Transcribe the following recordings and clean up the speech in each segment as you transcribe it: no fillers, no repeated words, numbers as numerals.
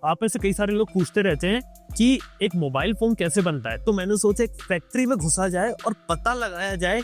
आप में से कई सारे लोग पूछते रहते हैं कि एक मोबाइल फोन कैसे बनता है, तो मैंने सोचा एक फैक्ट्री में घुसा जाए और पता लगाया जाए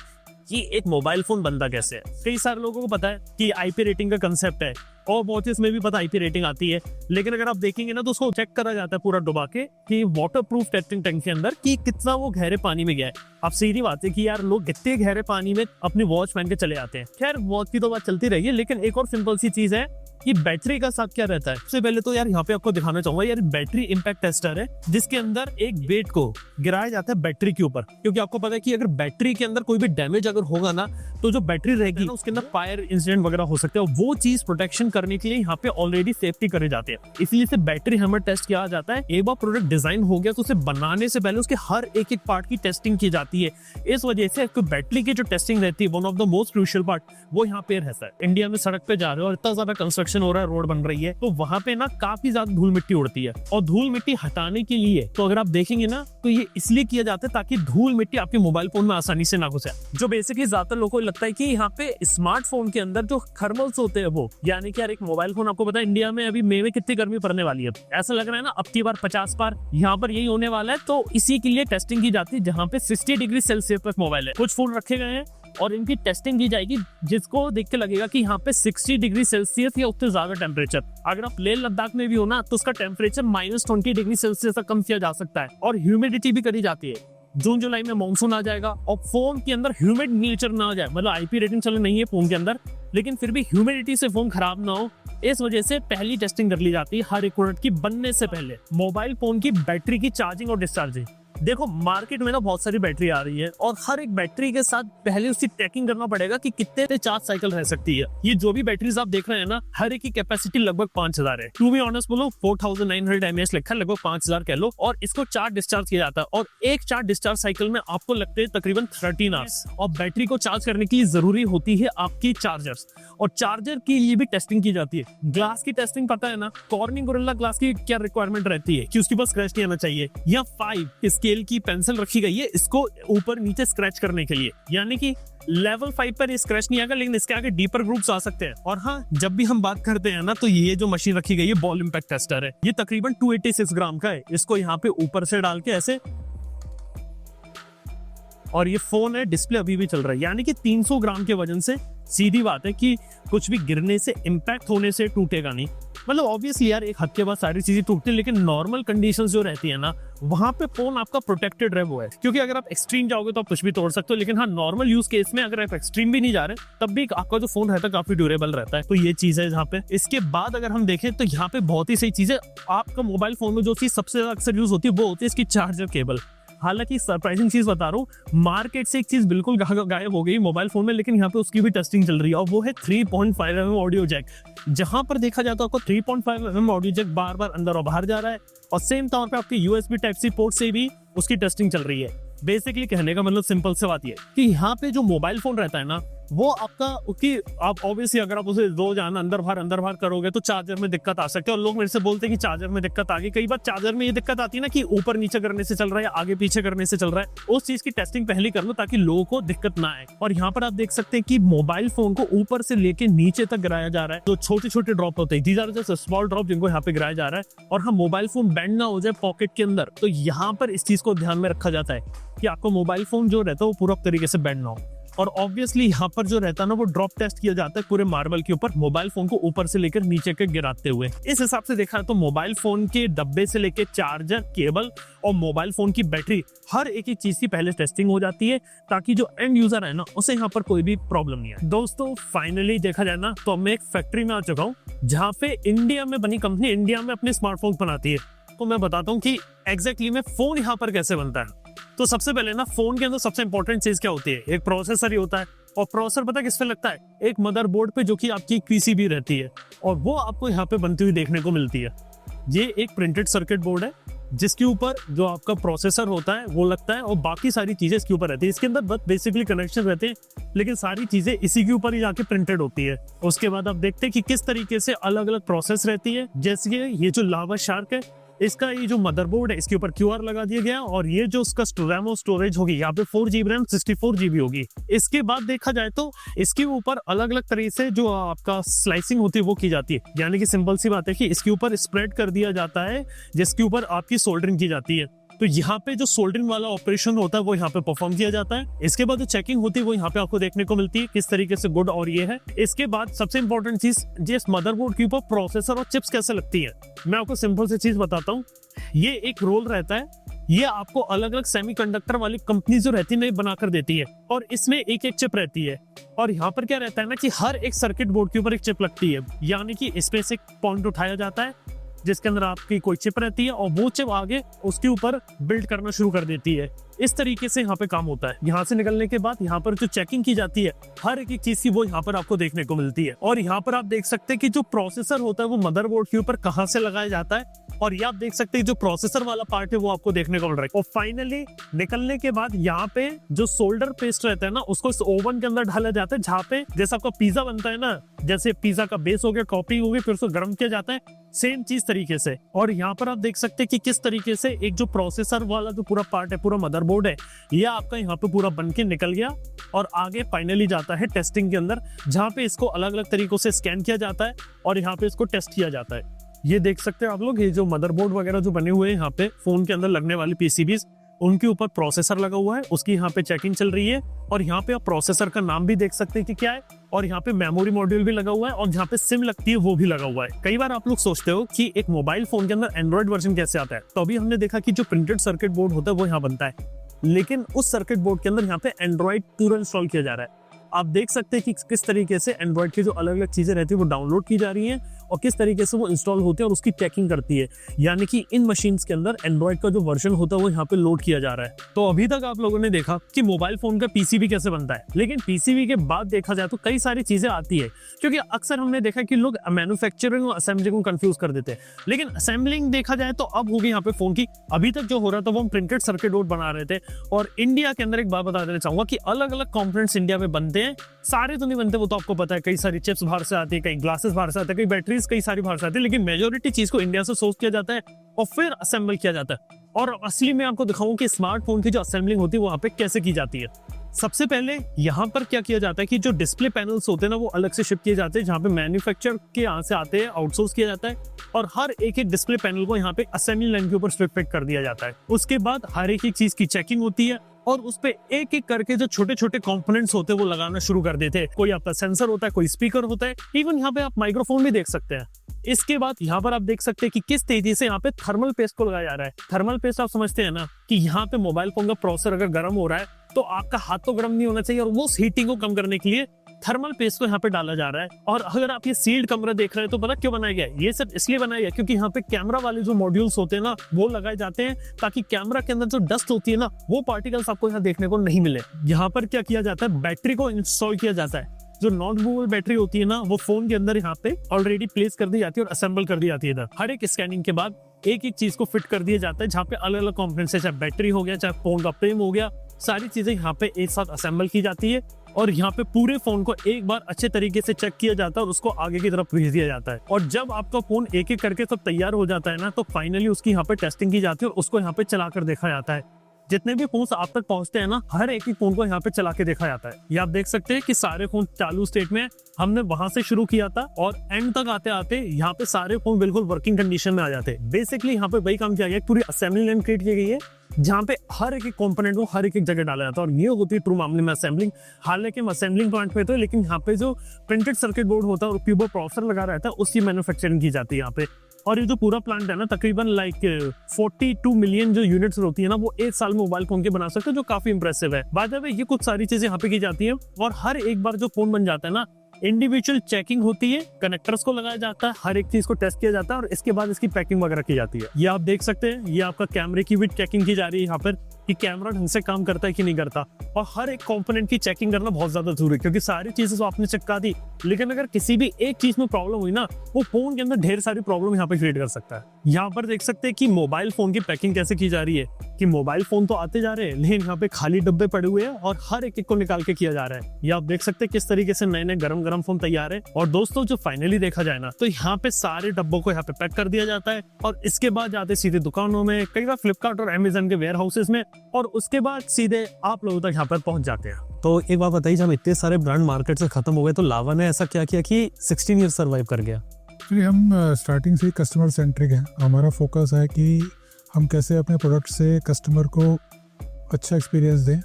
कि एक मोबाइल फोन बनता कैसे है। कई सारे लोगों को पता है कि आईपी रेटिंग का कंसेप्ट है और वॉचेस में भी पता आईपी रेटिंग आती है, लेकिन अगर आप देखेंगे ना तो उसको चेक करा जाता है पूरा डुबा के कि वाटर प्रूफ टेस्टिंग टैंक के अंदर कि कितना वो गहरे पानी में गया है। अब सीधी बात है कि यार लोग कितने गहरे पानी में अपनी वॉच पहन के चले आते हैं। खैर वॉच की तो बात चलती रही है, लेकिन एक और सिंपल सी चीज है कि बैटरी का साथ क्या रहता है। सबसे पहले तो यार यहाँ पे आपको दिखाना चाहूंगा, यार बैटरी इंपैक्ट टेस्टर है जिसके अंदर एक वेट को गिराया जाता है बैटरी के ऊपर, क्योंकि आपको पता है कि अगर बैटरी के अंदर कोई भी डैमेज अगर होगा ना तो जो बैटरी रहेगी ना उसके अंदर फायर इंसिडेंट वगैरह हो सकते हैं। वो चीज प्रोटेक्शन करने के लिए यहाँ पे ऑलरेडी सेफ्टी करे जाते हैं, इसलिए से बैटरी हैमर टेस्ट किया जाता है। एक बार प्रोडक्ट डिजाइन हो गया तो उसे बनाने से पहले उसके हर एक एक पार्ट की टेस्टिंग की जाती है। इस वजह से बैटरी की जो टेस्टिंग रहती है one of the most crucial part वो यहाँ पे रहता है। इंडिया में सड़क पे जा रहे हो और इतना ज्यादा कंस्ट्रक्शन हो रहा है, रोड बन रही है, तो वहां पे ना काफी ज्यादा धूल मिट्टी उड़ती है और धूल मिट्टी हटाने के लिए तो अगर आप देखेंगे ना तो ये इसलिए किया जाता है ताकि धूल मिट्टी आपके मोबाइल फोन में आसानी से ना घुसे। जो बेसिकली ज्यादातर लोगों को लगता है कि यहाँ पे स्मार्टफोन के अंदर जो थर्मल्स होते हैं वो, यानी कि यार एक मोबाइल फोन आपको पता है इंडिया में अभी मई में कितनी गर्मी पड़ने वाली है, ऐसा लग रहा है ना अब की बार 50 बार यहाँ पर यही होने वाला है। तो इसी के लिए टेस्टिंग की जाती है जहाँ पे 60 डिग्री सेल्सियस तक मोबाइल है। कुछ फोन रखे गए हैं और इनकी टेस्टिंग की जाएगी जिसको देख के लगेगा कि यहाँ पे 60 डिग्री सेल्सियस या उससे ज्यादा टेम्परेचर। अगर आप लेह लद्दाख में भी हो ना तो उसका टेम्परेचर -20 डिग्री सेल्सियस तक कम किया जा सकता है और ह्यूमिडिटी भी करी जाती है। जून जुलाई में मानसून आ जाएगा और फोन के अंदर ह्यूमिड नेचर ना आ जाए, मतलब आईपी रेटिंग चलो नहीं है फोन के अंदर, लेकिन फिर भी ह्यूमिडिटी से फोन खराब ना हो, इस वजह से पहली टेस्टिंग कर ली जाती है हर एक प्रोडक्ट की बनने से पहले। मोबाइल फोन की बैटरी की चार्जिंग और डिस्चार्जिंग, देखो मार्केट में ना बहुत सारी बैटरी आ रही है और हर एक बैटरी के साथ पहले उसकी ट्रैकिंग करना पड़ेगा कि कितने चार्ज साइकिल रह सकती है। ये जो भी बैटरीज आप देख रहे हैं ना हर एक की कैपेसिटी लगभग 5000 है। टू बी ऑनेस्ट बोलो 4900 mAh लिखा है, लगभग 5000 कह लो, और इसको चार्ज डिस्चार्ज किया जाता है और एक चार्ज डिस्चार्ज साइकिल में आपको लगते हैं तकरीबन 13 आवर्स। और बैटरी को चार्ज करने के लिए जरूरी होती है आपकी चार्जर्स, और चार्जर के लिए भी टेस्टिंग की जाती है। ग्लास की टेस्टिंग पता है ना, कॉर्निंग गोरिल्ला ग्लास की क्या रिक्वायरमेंट रहती है कि उसके पास स्क्रैच नहीं आना चाहिए, या 5 स्केल की पेंसिल रखी गई है इसको ऊपर नीचे स्क्रैच करने के लिए, यानी कि लेवल 5 पर स्क्रैच नहीं आएगा लेकिन इसके आगे डीपर ग्रुप्स आ सकते हैं। और हाँ, जब भी हम बात करते हैं ना तो ये जो मशीन रखी गई है बॉल इंपैक्ट टेस्टर है, ये तकरीबन 286 ग्राम का है। इसको यहाँ पे ऊपर से डाल के ऐसे, और ये फोन है डिस्प्ले अभी भी चल रहा है, यानी कि 300 ग्राम के वजन से सीधी बात है कि कुछ भी गिरने से इंपैक्ट होने से टूटेगा नहीं। मतलब ऑब्वियसली यार एक हद के बाद सारी चीजें टूटती है, लेकिन नॉर्मल कंडीशंस जो रहती है ना वहां पे फोन आपका प्रोटेक्टेड रहे वो है, क्योंकि अगर आप एक्सट्रीम जाओगे तो आप कुछ भी तोड़ सकते हो, लेकिन हाँ नॉर्मल यूज केस में अगर आप एक्सट्रीम भी नहीं जा रहे तब भी आपका जो फोन रहता है काफी ड्यूरेबल रहता है। तो ये चीज है जहाँ पे। इसके बाद अगर हम देखें तो यहाँ पे बहुत ही सही चीज है, आपका मोबाइल फोन में जो चीज सबसे ज्यादा अक्सर यूज होती है वो होती है इसकी चार्जर केबल। हालांकि सरप्राइजिंग चीज बता रहा हूँ, मार्केट से एक चीज बिल्कुल गायब हो गई मोबाइल फोन में, लेकिन यहाँ पे उसकी भी टेस्टिंग चल रही है और वो है 3.5mm ऑडियो जैक। जहां पर देखा जाता है आपको 3.5mm ऑडियो जैक बार बार अंदर और बाहर जा रहा है, और सेम तौर पे आपके USB Type-C पोर्ट से भी उसकी टेस्टिंग चल रही है। बेसिकली कहने का मतलब सिंपल से बात ये कि यहाँ पे जो मोबाइल फोन रहता है ना वो आपका, उसकी आप ऑब्वियसली अगर आप उसे रोजाना अंदर बाहर करोगे तो चार्जर में दिक्कत आ सकती है। और लोग मेरे से बोलते हैं कि चार्जर में दिक्कत आ गई। कई बार चार्जर में ये दिक्कत आती है ना कि ऊपर नीचे करने से चल रहा है या आगे पीछे करने से चल रहा है, उस चीज की टेस्टिंग पहले कर लो ताकि लोगों को दिक्कत ना आए। और यहाँ पर आप देख सकते हैं कि मोबाइल फोन को ऊपर से लेके नीचे तक गिराया जा रहा है, जो छोटे छोटे ड्रॉप होते हैं, these are just small drop जिनको यहाँ पे गिराया जा रहा है। और हाँ, मोबाइल फोन बैंड ना हो जाए पॉकेट के अंदर, तो यहाँ पर इस चीज को ध्यान में रखा जाता है कि आपको मोबाइल फोन जो रहता है वो पूरा तरीके से बैंड ना हो। और ऑब्वियसली यहाँ पर जो रहता है ना वो ड्रॉप टेस्ट किया जाता है पूरे मार्बल के ऊपर, मोबाइल फोन को ऊपर से लेकर नीचे के गिराते हुए। इस हिसाब से देखा तो मोबाइल फोन के डब्बे से लेकर चार्जर, केबल और मोबाइल फोन की बैटरी, हर एक चीज की पहले टेस्टिंग हो जाती है ताकि जो एंड यूजर है ना उसे यहाँ पर कोई भी प्रॉब्लम नहीं है। दोस्तों फाइनली देखा जाए ना तो मैं एक फैक्ट्री में आ चुका हूँ जहाँ पे इंडिया में बनी कंपनी इंडिया में अपने स्मार्टफोन बनाती है। तो मैं बताता हूँ कि एग्जैक्टली में फोन यहाँ पर कैसे बनता है। तो सबसे पहले ना फोन के अंदर सबसे इंपॉर्टेंट चीज क्या होती है, एक प्रोसेसर ही होता है। और प्रोसेसर पता किस पे लगता है, एक मदरबोर्ड पे जो कि आपकी पीसीबी रहती है, और वो आपको यहाँ पे बनती हुई देखने को मिलती है। ये एक प्रिंटेड सर्किट बोर्ड है जिसके ऊपर जो आपका प्रोसेसर होता है वो लगता है और बाकी सारी चीजें इसके ऊपर रहती है। इसके अंदर बस बेसिकली कनेक्शन रहते हैं लेकिन सारी चीजें इसी के ऊपर ही जाके प्रिंटेड होती है। उसके बाद आप देखते हैं कि किस तरीके से अलग अलग प्रोसेस रहती है। जैसे ये जो लावा शार्क है इसका ये जो मदरबोर्ड है इसके ऊपर QR लगा दिया गया, और ये जो उसका रैम स्टोरेज होगी यहाँ पे 4GB रैम 64GB होगी। इसके बाद देखा जाए तो इसके ऊपर अलग अलग तरीके से जो आपका स्लाइसिंग होती है वो की जाती है, यानी कि सिंपल सी बात है कि इसके ऊपर स्प्रेड कर दिया जाता है जिसके ऊपर आपकी सोल्डरिंग की जाती है। तो यहाँ पे जो सोल्डरिंग वाला ऑपरेशन होता है वो यहाँ पे परफॉर्म किया जाता है। इसके बाद जो चेकिंग होती है वो यहाँ पे आपको देखने को मिलती है किस तरीके से गुड और ये है। इसके बाद सबसे इंपॉर्टेंट चीज, जिस मदरबोर्ड के ऊपर प्रोसेसर और चिप्स कैसे लगती है, मैं आपको सिंपल सी चीज बताता हूँ। ये एक रोल रहता है, ये आपको अलग अलग सेमीकंडक्टर वाली कंपनी जो रहती है ना बनाकर देती है, और इसमें एक एक चिप रहती है। और यहाँ पर क्या रहता है ना कि हर एक सर्किट बोर्ड के ऊपर एक चिप लगती है, यानी कि इसमें से एक पॉइंट उठाया जाता है जिसके अंदर आपकी कोई चिप रहती है, और वो चिप आगे उसके ऊपर बिल्ड करना शुरू कर देती है। इस तरीके से यहाँ पे काम होता है। यहाँ से निकलने के बाद यहाँ पर जो चेकिंग की जाती है हर एक चीज की वो यहाँ पर आपको देखने को मिलती है। और यहाँ पर आप देख सकते हैं कि जो प्रोसेसर होता है वो मदरबोर्ड के ऊपर कहाँ से लगाया जाता है, और ये आप देख सकते हैं जो प्रोसेसर वाला पार्ट है वो आपको देखने को मिल रहा है। और फाइनली निकलने के बाद यहाँ पे जो सोल्डर पेस्ट रहता है ना उसको इस ओवन के अंदर डाला जाता है, जहाँ पे जैसा आपका पिज्जा बनता है ना, जैसे पिज्जा का बेस हो गया, टॉपिंग हो गई, फिर उसको गर्म किया जाता है, सेम चीज तरीके से। और यहाँ पर आप देख सकते हैं कि किस तरीके से एक जो प्रोसेसर वाला जो पूरा पार्ट है, पूरा मदरबोर्ड है, ये आपका यहाँ पे पूरा बन के निकल गया और आगे फाइनली जाता है टेस्टिंग के अंदर, जहाँ पे इसको अलग अलग तरीकों से स्कैन किया जाता है और यहाँ पे इसको टेस्ट किया जाता है। ये देख सकते हैं आप लोग, ये जो मदरबोर्ड वगैरह जो बने हुए हैं यहाँ पे फोन के अंदर लगने वाली PCBs, उनके ऊपर प्रोसेसर लगा हुआ है, उसकी यहाँ पे चेकिंग चल रही है। और यहाँ पे आप प्रोसेसर का नाम भी देख सकते हैं कि क्या है, और यहाँ पे मेमोरी मॉड्यूल भी लगा हुआ है, और जहाँ पे सिम लगती है वो भी लगा हुआ है। कई बार आप लोग सोचते हो कि एक मोबाइल फोन के अंदर एंड्रॉइड वर्जन कैसे आता है, तो अभी हमने देखा कि जो प्रिंटेड सर्किट बोर्ड होता है वो यहाँ बनता है, लेकिन उस सर्किट बोर्ड के अंदर यहाँ पे एंड्रॉइड पूरा इंस्टॉल किया जा रहा है। आप देख सकते हैं कि किस तरीके से एंड्रॉइड की जो अलग अलग चीजें रहती है वो डाउनलोड की जा रही हैं और किस तरीके से वो इंस्टॉल होते हैं और उसकी चेकिंग करती है, यानी कि इन मशीन्स के अंदर एंड्रॉइड का जो वर्जन होता है वो यहाँ पे लोड किया जा रहा है। तो अभी तक आप लोगों ने देखा कि मोबाइल फोन का PCB कैसे बनता है, लेकिन PCB के बाद देखा जाए तो कई सारी चीजें आती है, क्योंकि अक्सर हमने देखा कि लोग मैन्युफैक्चरिंग और असेंबलिंग को कंफ्यूज कर देते हैं। लेकिन असेंबलिंग देखा जाए तो अब होगी यहाँ पे फोन की, अभी तक जो हो रहा था वो हम प्रिंटेड सर्किट बोर्ड बना रहे थे। और इंडिया के अंदर एक बात बता देना चाहूंगा कि अलग अलग कंपोनेंट्स इंडिया में बनते हैं, सारे तो नहीं बनते, वो तो आपको पता है, कई सारी चिप्स बाहर से आती है, कई ग्लासेस बाहर से आते हैं, कई बैटरीज कई सारी बाहर से आती है, लेकिन मेजोरिटी चीज को इंडिया से सोर्स किया जाता है और फिर असेंबल किया जाता है। और असली में आपको दिखाऊं कि स्मार्टफोन की जो असेंबलिंग होती है वो वहां पे कैसे की जाती है। सबसे पहले यहाँ पर क्या किया जाता है कि जो डिस्प्ले पैनल्स होते हैं ना वो अलग से शिफ्ट किए जाते हैं, जहाँ पे मैन्युफैक्चर के यहाँ से आते हैं, आउटसोर्स किया जाता है, और हर एक एक डिस्प्ले पैनल को यहाँ पे असेंबली लाइन के ऊपर फिट कर दिया जाता है। उसके बाद हर एक चीज की चेकिंग होती है और उस पे एक एक करके जो छोटे छोटे कंपोनेंट्स होते हैं वो लगाना शुरू कर देते हैं। कोई आपका सेंसर होता है, कोई स्पीकर होता है, इवन यहाँ पे आप माइक्रोफोन भी देख सकते हैं। इसके बाद यहाँ पर आप देख सकते हैं कि किस तेजी से यहाँ पे थर्मल पेस्ट को लगाया जा रहा है। थर्मल पेस्ट आप समझते हैं ना कि यहाँ पे मोबाइल फोन का प्रोसेसर अगर गर्म हो रहा है तो आपका हाथ तो गर्म नहीं होना चाहिए, और वो हीटिंग को कम करने के लिए थर्मल पेस्ट को यहाँ पे डाला जा रहा है। और अगर आप ये सील्ड कमरा देख रहे हैं तो पता क्यों बनाया गया है? ये सब इसलिए बनाया गया क्योंकि यहाँ पे कैमरा वाले जो मॉड्यूल्स होते हैं ना वो लगाए जाते हैं, ताकि कैमरा के अंदर जो डस्ट होती है ना वो पार्टिकल्स आपको यहाँ देखने को नहीं मिले। यहाँ पर क्या किया जाता है, बैटरी को इंस्टॉल किया जाता है। जो नॉन रिमूवेबल बैटरी होती है ना वो फोन के अंदर यहाँ पे ऑलरेडी प्लेस कर दी जाती है और असेंबल कर दी जाती है। इधर हर एक स्कैनिंग के बाद एक एक चीज को फिट कर दिया जाता है, जहाँ पे अलग अलग कंपोनेंट्स है, चाहे बैटरी हो गया, चाहे फोन का फ्रेम हो गया, सारी चीजें यहाँ पे एक साथ असेंबल की जाती है। और यहाँ पे पूरे फोन को एक बार अच्छे तरीके से चेक किया जाता है और उसको आगे की तरफ भेज दिया जाता है। और जब आपका फोन एक एक करके सब तैयार हो जाता है ना, तो फाइनली उसकी यहाँ पे टेस्टिंग की जाती है और उसको यहाँ पे चला कर देखा जाता है। जितने भी फोन आप तक पहुंचते हैं ना, हर एक ही फोन को यहाँ पे चला के देखा जाता है। ये आप देख सकते हैं कि सारे फोन चालू स्टेट में, हमने वहां से शुरू किया था और एंड तक आते आते यहाँ पे सारे फोन बिल्कुल वर्किंग कंडीशन में आ जाते हैं। बेसिकली यहाँ पे वही काम किया गया, पूरी असेंबली लाइन क्रिएट की गई है जहाँ पे हर एक कंपोनेंट को हर एक जगह डाला जाता है, और ये होती है ट्रू मामले में असेंबलिंग। हालांकि हम असेंबलिंग पॉइंट पे तो, लेकिन यहाँ पे जो प्रिंटेड सर्किट बोर्ड होता है और उसके ऊपर प्रोसेसर लगा रहता है उसकी मैन्युफैक्चरिंग की जाती है यहाँ पे। और ये जो पूरा प्लांट है ना, तकरीबन 42 मिलियन जो यूनिट्स होती है ना वो एक साल में मोबाइल फोन के बना सकते हैं, जो काफी इंप्रेसिव है। बाय द वे ये कुछ सारी चीजें यहाँ पे की जाती है, और हर एक बार जो फोन बन जाता है ना, इंडिविजुअल चेकिंग होती है, कनेक्टर्स को लगाया जाता है, हर एक चीज को टेस्ट किया जाता है और इसके बाद इसकी पैकिंग वगैरह की जाती है। ये आप देख सकते हैं, ये आपका कैमरे की भी चेकिंग की जा रही है यहाँ पर, कि कैमरा ढंग से काम करता है कि नहीं करता, और हर एक कंपोनेंट की चेकिंग करना बहुत ज्यादा जरूरी है, क्योंकि सारी चीजें तो आपने चिपका दी, लेकिन अगर किसी भी एक चीज में प्रॉब्लम हुई ना, वो फोन के अंदर ढेर सारी प्रॉब्लम यहाँ पे क्रिएट कर सकता है। यहाँ पर देख सकते हैं कि मोबाइल फोन की पैकिंग कैसे की जा रही है, कि मोबाइल फोन तो आते जा रहे हैं, लेकिन यहाँ पे खाली डब्बे पड़े हुए हैं और हर एक को निकाल के किया जा रहा है। ये आप देख सकते हैं किस तरीके से नए नए गरम गरम फोन तैयार है। और दोस्तों जो फाइनली देखा जाए ना, तो यहाँ पे सारे डब्बों को यहाँ पे पैक कर दिया जाता है, और इसके बाद जाते सीधे दुकानों में, कई बार फ्लिपकार्ट और अमेजन के वेयर हाउसेस में, और उसके बाद सीधे आप लोगों तक यहाँ पर पहुंच जाते हैं। तो एक बात बताइए, जब इतने सारे ब्रांड मार्केट से खत्म हो गए, तो लावा ने ऐसा क्या किया कि 16 ईयर सर्वाइव कर गया? एक्चुअली हम स्टार्टिंग से ही कस्टमर सेंट्रिक हैं। हमारा फोकस है कि हम कैसे अपने प्रोडक्ट से कस्टमर को अच्छा एक्सपीरियंस दें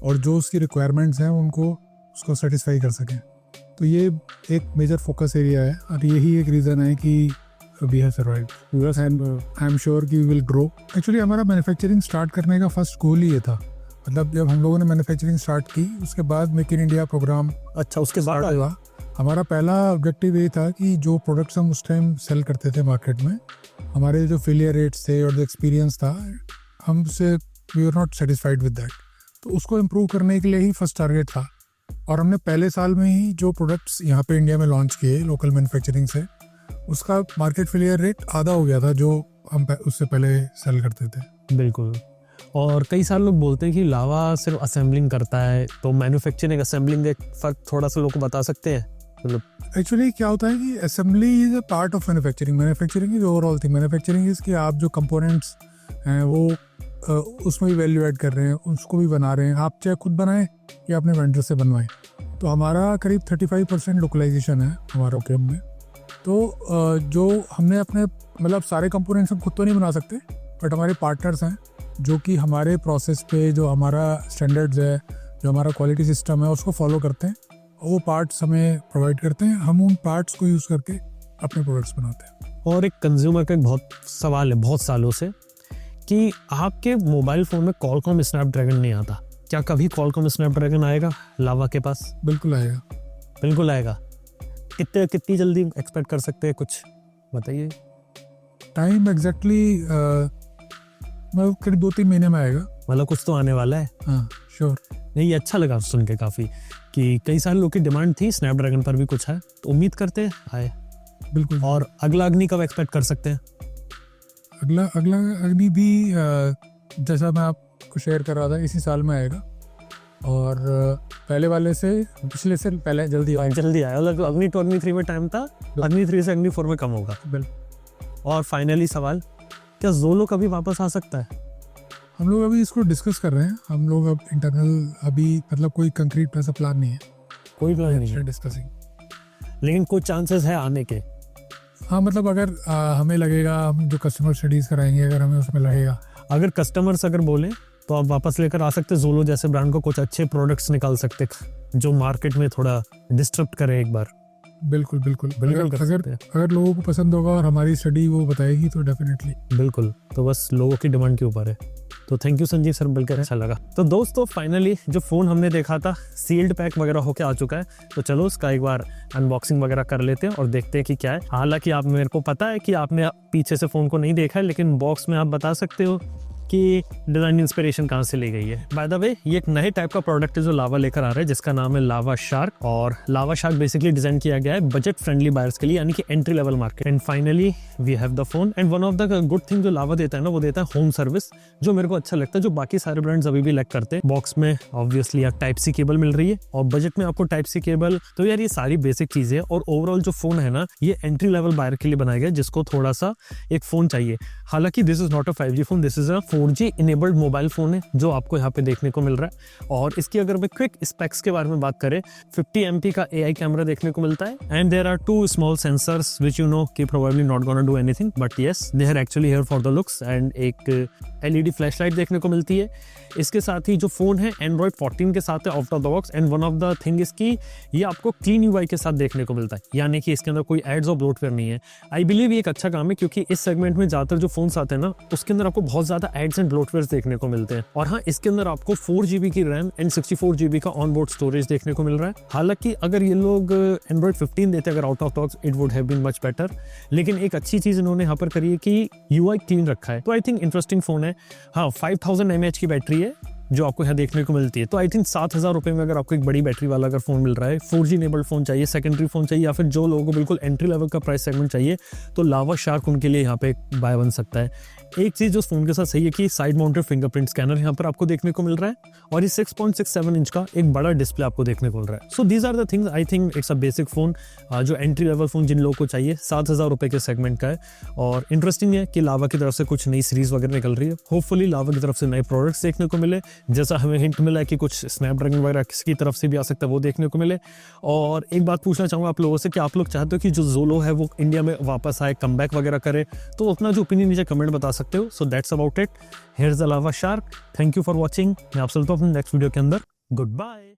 और जो उसकी रिक्वायरमेंट्स हैं उनको उसको सेटिस्फाई कर सकें। तो ये एक मेजर फोकस एरिया है, और यही एक रीज़न है कि we have survived and I am sure कि वी विल ग्रो। एक्चुअली हमारा मैन्युफैक्चरिंग स्टार्ट करने का फर्स्ट गोल ही ये था। मतलब जब हम लोगों ने मैन्युफैक्चरिंग स्टार्ट की, उसके बाद मेक इन इंडिया प्रोग्राम अच्छा उसके बाद हुआ। हमारा पहला ऑब्जेक्टिव ये था कि जो प्रोडक्ट्स हम उस टाइम सेल करते थे मार्केट में, हमारे जो फेलियर रेट्स थे और जो एक्सपीरियंस था, हमसे we are not satisfied with that. तो उसको इम्प्रूव करने के लिए ही फर्स्ट टारगेट था, और हमने पहले साल में ही जो प्रोडक्ट्स यहाँ पे इंडिया में लॉन्च किए लोकल मैन्युफैक्चरिंग से, उसका मार्केट फेलियर रेट आधा हो गया था जो हम उससे पहले सेल करते थे। बिल्कुल। और कई सारे लोग बोलते हैं कि लावा सिर्फ असेंबलिंग करता है, तो मैन्युफैक्चरिंग असेंबलिंग का फर्क थोड़ा सा लोग को बता सकते हैं? मतलब एक्चुअली क्या होता है कि assembly is a part of manufacturing. Manufacturing is overall thing. Manufacturing is कि आप जो कंपोनेंट्स हैं वो उसमें भी वैल्यू ऐड कर रहे हैं, उसको भी बना रहे हैं, आप चाहे खुद बनाएं या अपने वेंडर से बनवाएं। तो हमारा करीब 35% लोकलाइजेशन है हमारा ओकेम में। तो जो हमने अपने मतलब सारे कंपोनेंट्स हम खुद तो नहीं बना सकते, बट हमारे पार्टनर्स हैं जो कि हमारे प्रोसेस पे जो हमारा स्टैंडर्ड्स है, जो हमारा क्वालिटी सिस्टम है, उसको फॉलो करते हैं, और वो पार्ट्स हमें प्रोवाइड करते हैं। हम उन पार्ट्स को यूज़ करके अपने प्रोडक्ट्स बनाते हैं। और एक कंज्यूमर का एक बहुत सवाल है बहुत सालों से, कि आपके मोबाइल फ़ोन में कॉलकॉम स्नैपड्रैगन नहीं आता, क्या कभी कॉलकॉम स्नैपड्रैगन आएगा लावा के पास? बिल्कुल आएगा। बिल्कुल आएगा। कितनी जल्दी एक्सपेक्ट कर सकते हैं, कुछ बताइए? टाइम एग्जैक्टली मतलब करीब 2-3 महीने में आएगा। मतलब कुछ तो आने वाला है। हाँ श्योर। नहीं, ये अच्छा लगा सुन के काफ़ी, कि कई सारे लोग की डिमांड थी स्नैपड्रैगन पर भी कुछ है, तो उम्मीद करते हैं आए। बिल्कुल। और अगला अग्नि कब एक्सपेक्ट कर सकते हैं? अगला अग्नि भी जैसा मैं आपको शेयर कर रहा था, इसी साल में आएगा, और पहले वाले से पिछले से पहले जल्दी आया। मतलब अग्नि 2 अग्नि 3 में टाइम था, अग्नि 3 से अग्नि 4 में कम होगा। बिल्कुल। और फाइनली सवाल, क्या जोलो कभी वापस आ सकता है? हम लोग अभी इसको डिस्कस कर रहे हैं। हम लोग अब इंटरनल अभी मतलब कोई कंक्रीट ऐसा प्लान नहीं है। कोई प्लान नहीं है डिस्कसिंग, लेकिन कुछ चांसेस है आने के। हाँ मतलब अगर हमें लगेगा, हम जो कस्टमर स्टडीज़ कराएंगे, अगर हमें उसमें लगेगा, अगर कस्टमर्स अगर बोले तो आप वापस लेकर आ सकते। जोलो जैसे ब्रांड को कुछ अच्छे प्रोडक्ट्स निकाल सकते जो मार्केट में थोड़ा डिस्टर्ब करे एक बार। बिल्कुल बिल्कुल बिल्कुल कर सकते हैं। अगर लोगों को पसंद होगा और हमारी स्टडी वो बताएगी तो डेफिनेटली। बिल्कुल। तो बस लोगों की डिमांड के ऊपर है। तो थैंक यू संजीव सर, मिलकर अच्छा लगा। तो दोस्तों फाइनली जो फ़ोन हमने देखा था सील्ड पैक वगैरह होके आ चुका है, तो चलो उसका एक बार अनबॉक्सिंग वगैरह कर लेते हैं और देखते हैं कि क्या है। हालांकि आप, मेरे को पता है कि आपने पीछे से फ़ोन को नहीं देखा है, लेकिन बॉक्स में आप बता सकते हो कि डिज़ाइन इंस्पिरेशन कहाँ से ली गई है। बाय द वे ये एक नए टाइप का प्रोडक्ट है जो लावा लेकर आ रहा है, जिसका नाम है लावा शार्क। और लावा शार्क बेसिकली डिजाइन किया गया है बजट फ्रेंडली बायर्स के लिए, यानी कि entry level market. And finally we have the phone. And one of the good thing जो लावा देता है ना, वो देता है होम सर्विस, जो मेरे को अच्छा लगता है, जो बाकी सारे ब्रांड्स अभी भी लैक करते हैं। बॉक्स में ऑब्वियसली आप टाइप सी केबल मिल रही है, और बजट में आपको टाइप सी केबल। तो यार ये सारी बेसिक चीजें, और ओवरऑल जो फोन है ना, ये एंट्री लेवल बायर के लिए बनाया गया, जिसको थोड़ा सा एक फोन चाहिए। हालांकि this is not a 5G phone, this is a 4G enabled mobile phone है जो आपको यहाँ पे देखने को मिल रहा है। और इसकी अगर मैं क्विक स्पेक्स के बारे में बात करें, 50 MP का AI कैमरा देखने को मिलता है, and there are 2 small sensors which you know कि probably not gonna do anything, but yes they are actually here for the looks. And एक LED फ्लैशलाइट देखने को मिलती है। इसके साथ ही जो फोन है Android 14 के साथ है out of the box. And one of the thing is कि ये आपको क्लीन UI के साथ देखने को मिलता है, यानी कि इसके अंदर कोई एड्स और ब्लोटवेयर नहीं है। आई बिलीव ये एक अच्छा काम है, क्योंकि इस सेगमेंट में ज्यादातर जो फोन्स आते हैं ना, उसके अंदर आपको बहुत ज्यादा लैग्स एंड ब्लोटवेयर्स देखने को मिलते हैं। और हाँ, इसके अंदर आपको 4 GB की रैम एंड 64 GB का ऑन बोर्ड स्टोरेज देखने को मिल रहा है। हालांकि अगर ये लोग एंड्रॉइड 15 देते अगर out of box, it would have been much better. लेकिन एक अच्छी चीज इन्होंने यहाँ पर करी है कि UI क्लीन रखा है, तो आई थिंक इंटरेस्टिंग फोन है। हाँ, 5000 mAh की बैटरी है जो आपको यहाँ देखने को मिलती है। तो आई थिंक 7000 रुपये में अगर आपको एक बड़ी बैटरी वाला अगर फोन मिल रहा है, 4G इनेबल्ड फोन चाहिए, सेकेंडरी फोन चाहिए, या फिर जो लोगों को बिल्कुल एंट्री लेवल का प्राइस सेगमेंट चाहिए, तो लावा शार्क उनके लिए यहाँ पे बाय बन सकता है। एक चीज जो फोन के साथ सही है कि साइड माउंटेड फिंगरप्रिंट स्कैनर यहाँ पर आपको देखने को मिल रहा है, और ये 6.67 इंच का एक बड़ा डिस्प्ले आपको देखने को मिल रहा है। So these are the things, I think it's a basic phone जो एंट्री लेवल फोन जिन लोगों को चाहिए 7000 रुपये के सेगमेंट का है। और इंटरेस्टिंग है कि लावा की तरफ से कुछ नई सीरीज वगैरह निकल रही है। होपफुली लावा की तरफ से नए प्रोडक्ट्स देखने को मिले, जैसा हमें हिंट मिला है कि कुछ स्नैपड्रैगन वगैरह किसकी तरफ से भी आ सकता है, वो देखने को मिले। और एक बात पूछना चाहूँगा आप लोगों से कि आप लोग चाहते हो कि जो जोलो है वो इंडिया में वापस आए, कमबैक वगैरह करे, तो अपना जो ओपिनियन नीचे कमेंट बता सकते हो। So that's about it, here's the Lava Shark. Thank you for watching. मैं आप चलता हूँ अपने नेक्स्ट वीडियो के अंदर। Good bye.